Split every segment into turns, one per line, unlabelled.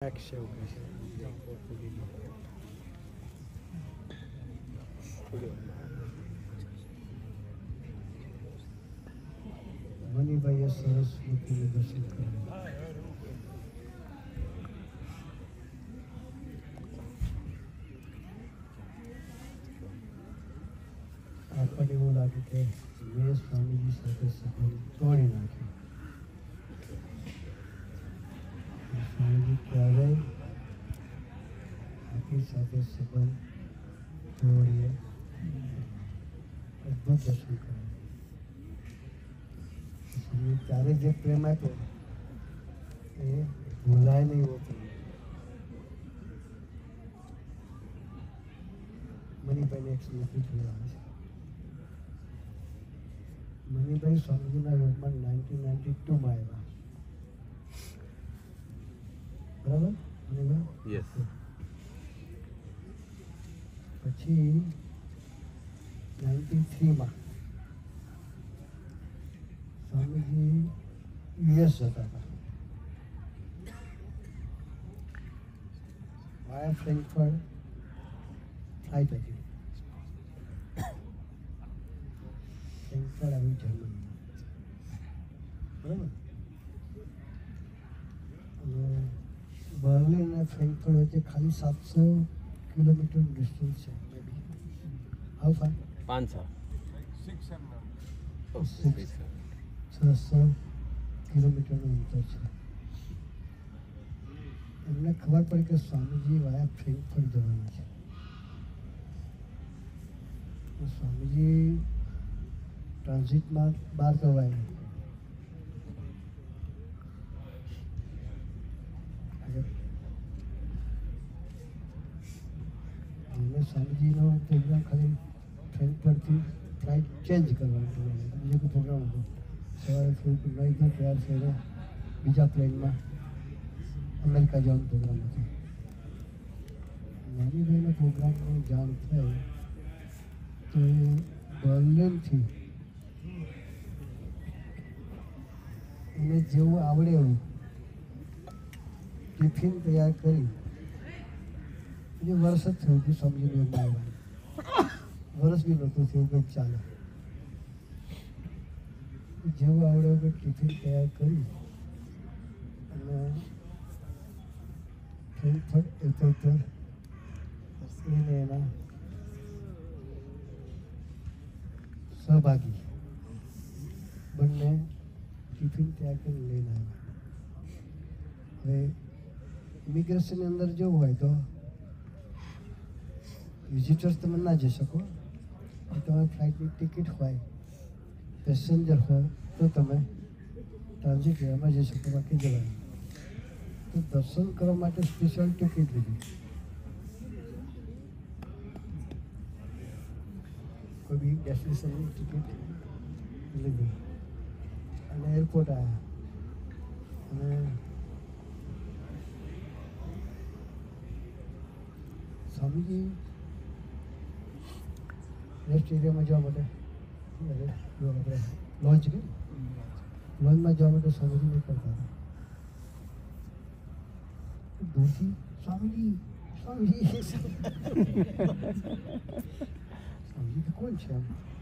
Action. મનીભાઈએ સરસ મૂર્તિનું દર્શન કર્યું. આપણને એવું લાગે કે મેં સ્વામીજી સાથે સંબંધ તોડી નાખ્યો. સ્વામીજી ક્યારેય આપણી સાથે સંબંધ તોડીએ અદભુત દર્શન કરે. ત્યારે જે પ્રેમ આપ્યો એ ભૂલાય નહીં એવો પ્રેમ. મનીભાઈને એક સ્મૃતિ જોવા છે. મનીભાઈ સ્વામીજીના યોગમાં 1992માં આવ્યા. બરાબર મનીભાઈ?
યસ.
પછી 93માં સ્વામીજી યુએસ જતા હતા. વાયા ફ્રેન્કફર્ટ ફ્લાઇટ હતી. ફ્રેન્કફર્ટ આવી જર્મની. બરાબર. અને બર્લિન અને ફ્રેન્કફર્ટ વચ્ચે ખાલી 700 કિલોમીટર ડિસ્ટન્સ છે. Maybe how far?
500.
600 કિલોમીટરનું અંતર છે. એમને ખબર પડી કે સ્વામીજી વાયા ફ્રેન્કફર્ટ જવાના છે. સ્વામીજી ટ્રાન્ઝિટમાં બહાર જવાય. અને સ્વામીજીનો પ્રોગ્રામ ખાલી ફ્રેન્કફર્ટથી ફ્લાઇટ ચેન્જ કરવાનું હતું. બીજો કોઈ પ્રોગ્રામ હતો. સવારે ફ્લાઇટ લઈ ગયો ત્યાર થઈને બીજા પ્લેનમાં અમેરિકા જવાનો પ્રોગ્રામ હતો. મનીભાઈના પ્રોગ્રામની જાણ થઈ તો એ બર્લિનથી એને જેવું આવડે એવું ટિફિન તૈયાર કરી જે વર્ષ જ થયું હતું સ્વામીજીને આવવાનું. વર્ષ બી નહોતું થયું કંઈક ચાલે. જેવું આવડે એવું ટિફિન તૈયાર કરી અને ફ્રેન્કફર્ટ એરપોર્ટ પર એને એના સહભાગી બંને ટિફિન તૈયાર કરી લઈને આવ્યા. હવે ઇમિગ્રેશનની અંદર જવું હોય તો વિઝિટર્સ તમે ના જઈ શકો. તમારી ફ્લાઇટની ટિકિટ હોય, પેસેન્જર હોય તો તમે ટ્રાન્ઝિટ એમાં જઈ શકો, બાકી જવાય. તો દર્શન કરવા માટે સ્પેશિયલ ટિકિટ લીધી. કોઈ બી ડેસ્ટિનેશનની ટિકિટ લીધી અને એરપોર્ટ આવ્યા. અને સ્વામીજી રેસ્ટ એરિયામાં જવા માટે આપણે લોન્ચ કે લોન્ચમાં જવા માટે સ્વામીજી નીકળતા હતા. દૂરથી સ્વામીજી સ્વામીજી સ્વામીજી તો કોણ છે?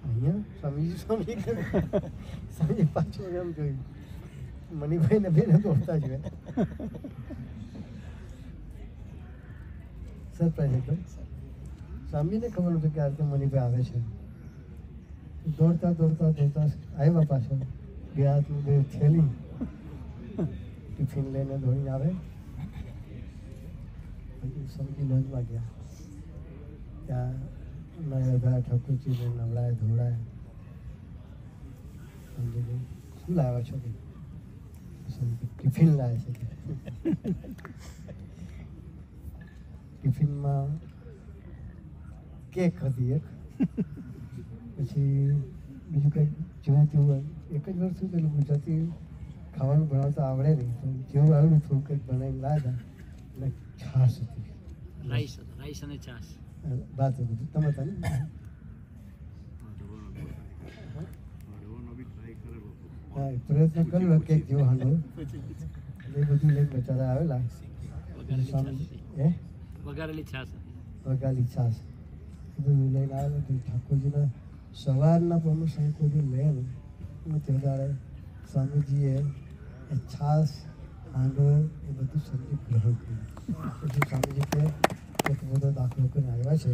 અહીંયા સ્વામીજી સ્વામીજી સ્વામીજી પાછું એમ જોયું. મનીભાઈને બેને દોડતા જોયા. સરપ્રાઈઝ હતો. સ્વામીને ખબર નહોતું કે આ રીતે મનીભાઈ આવે છે. દોડતા દોડતા દોડતા આવ્યા પાછળ. બે હાથમાં બે થેલી ટિફિન લઈને દોડીને આવે. પછી સ્વામીજી લોન્ચમાં ગયા. ત્યાં નયા ઠાકોરજીને નવડાય ધોળાય. સ્વામીજી શું લાવ્યા છો કે? ટિફિન લાવે છે. ટિફિનમાં કેક હતી એક. પછી બીજું કંઈક જેવું તેવું. એક જ વર્ષ શું પેલું ગુજરાતી ખાવાનું બનાવતા આવડે નહીં. જેવું આવ્યું થોડું કંઈક બનાવીને લાવ્યા. અને છાશ હતી.
રાઈસ અને છાશ
વાત હતી. તમે હતા ને? હા, પ્રયત્ન કર્યો કેક જેવો હાંડો. એ બધું લઈને બચારા આવેલા.
વઘારેલી છાશ
સ્વામી
હતી.
એ
વઘારેલી છાશ હતી.
વગાલી છાશ એ બધું લઈને આવે તો ઠાકોરજીના સવારના પરમાં સાંઈ કોઈ બી લે ને અને તે દાડે સ્વામીજીએ એ છાશ હાંડો એ બધું સમજી ગ્રહણ કર્યું. પછી સ્વામીજી કે એક બધો દાખલો કરીને આવ્યા છે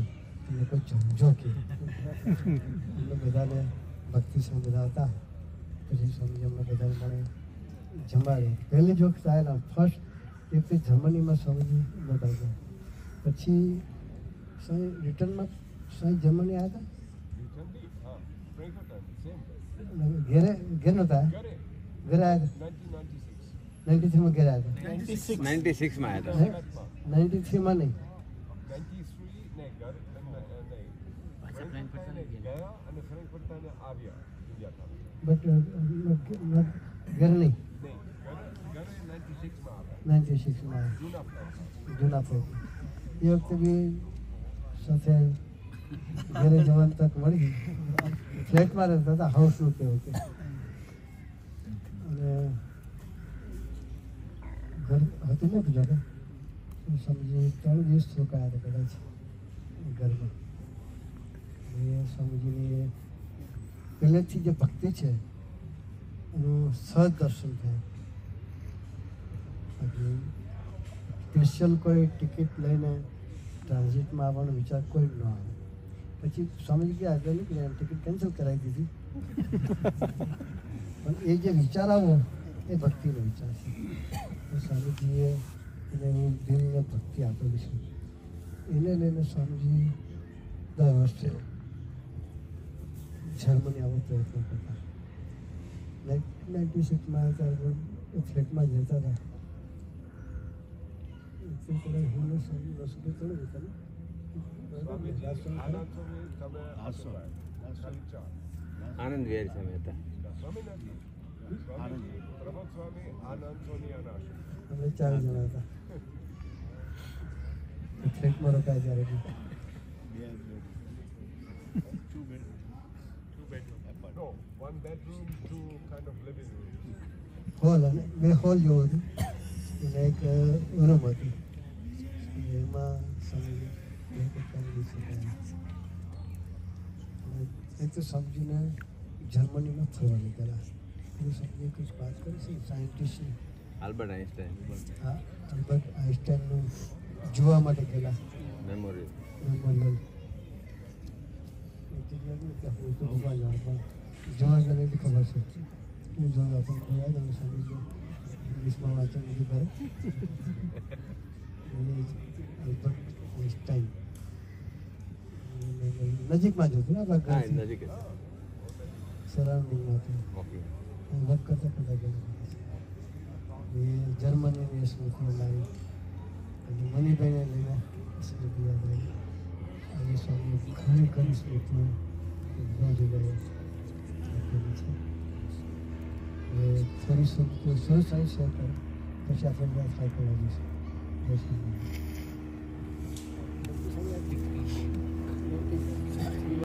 એ લોકો સમજો કે એમને બધાને ભક્તિ સંગ બધા હતા. પછી સ્વામીજી અમને બધાને મને જમાડ્યો. પહેલી જ વખત આવેલા ફર્સ્ટ એક તો જર્મનીમાં સ્વામીજી નહોતા ગયા. પછી સાંઈ રિટર્નમાં સાંઈ જર્મની આવ્યા હતા ઘેરે ઘેર નહોતા ઘરે આવ્યા હતા 93માં ઘેરે આવ્યા હતા
96 માં આવ્યા હતા.
93માં નહીં
પાછા ફ્રેન્કફર્ટ ચાલી ગયા.
બટ ઘેર નહીં 96માં જૂના ફ્લેટ એ વખતે બી સાથે ઘરે જવાની તક મળી ફ્લેટમાં રહેતા હતા હાઉસનું તે વખતે અને ઘર હતું ને ગુજરાત સમજી 3 દિવસ રોકાયા હતા કદાચ ઘરમાં. એ સ્વામીજીની પહેલેથી જે ભક્તિ છે એનું સહજ દર્શન થાય. સ્પેશિયલ કોઈ ટિકિટ લઈને ટ્રાન્ઝિટમાં આવવાનો વિચાર કોઈ ન આવે. પછી સ્વામીજી કે આગળ નીકળ્યા ટિકિટ કેન્સલ કરાવી દીધી. પણ એ જે વિચાર આવો એ ભક્તિનો વિચાર છે. તો સ્વામીજીએ એને હું દિલને ભક્તિ આપેલી છે. એને લઈને સ્વામીજી દર વર્ષે જર્મની આવો પ્રયત્ન કરતા. 96માં ત્યારે ફ્લેટમાં જ રહેતા હતા.
આનંદ વિહાર સ્વામી હતા.
અમે 4 જણા હતા ફ્લેટમાં રોકાય ત્યારે બી. હોલ અને 2 હોલ જેવું હતું અને એક રૂમ હતું. એમાં એક તો સમજીને જર્મનીમાં ફરવા નીકળ્યા. એ સમજી કંઈક વાત કરી છે સાયન્ટિસ્ટ
આલ્બર્ટ આઇન્સ્ટાઈન
હા અલ્બર્ટ આઇન્સ્ટાઈનનું જોવા માટે ગયેલા
મેમોરિયલ.
મેમોરિયલ. જોવા ગયેલા એટલી ખબર છે હું જોવા પણ જોયા તમે સમજી ઇંગ્લિશમાં વાંચન બધું કરે. અલ્બર્ટ આઇન્સ્ટાઈન નજીકમાં જ હતું ને
હા
આપણા
નજીક જ.
સરાઉન્ડિંગમાં હતું.
ઓકે.
વર્ક કરતા કરતા ગયેલા. એ જર્મનીની સ્મૃતિઓ લાવી અને મણિભાઈને લઈને સ્મૃતિ યાદ આવી. અને સ્વામી ઘણી ઘણી સ્મૃતિઓ રોજ ગયો આપેલી છે. એ થોડી સ્મૃતિઓ સરસ આવી શેર કરો પછી આપણે વાત થાય કરવા જઈશું. જય શ્રી કૃષ્ણ.